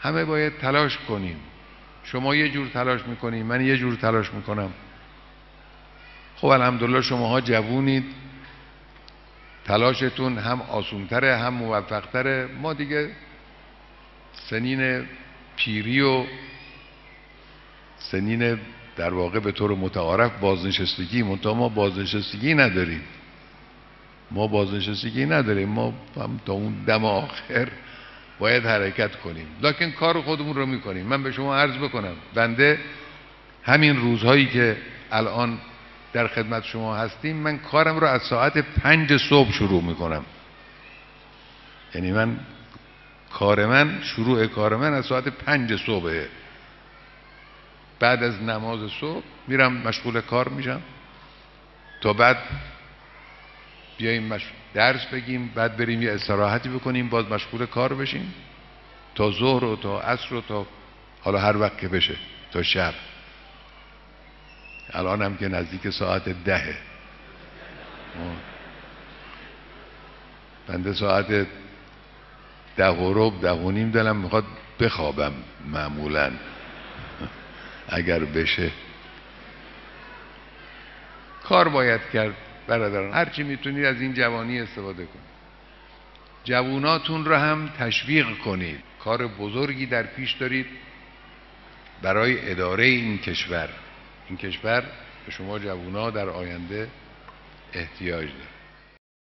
همه باید تلاش کنیم. شما یه جور تلاش میکنیم، من یه جور تلاش میکنم. خب الحمدلله شماها جوونید، تلاشتون هم آسونتره هم موفقتره. ما دیگه سنین پیری و سنین در واقع به طور متعارف بازنشستگی، منتها ما بازنشستگی نداریم. ما هم تا اون دم آخر باید حرکت کنیم، لکن کار خودمون رو میکنیم. من به شما عرض بکنم بنده همین روزهایی که الان در خدمت شما هستیم، من کارم رو از ساعت 5 صبح شروع میکنم. یعنی شروع کار من از ساعت 5 صبحه. بعد از نماز صبح میرم مشغول کار میشم تا بعد بیاییم درس بگیم، بعد بریم یه استراحتی بکنیم، باز مشغول کار بشیم تا ظهر و تا عصر و تا حالا هر وقت که بشه تا شب. الان هم که نزدیک ساعت 10. بنده ساعت 10 و ربع 10 و نیم دلم میخواد بخوابم معمولا اگر بشه. کار باید کرد برادران، هرچی میتونید از این جوانی استفاده کنید. جواناتون رو هم تشویق کنید. کار بزرگی در پیش دارید برای اداره این کشور. این کشور به شما جوانا در آینده احتیاج داره.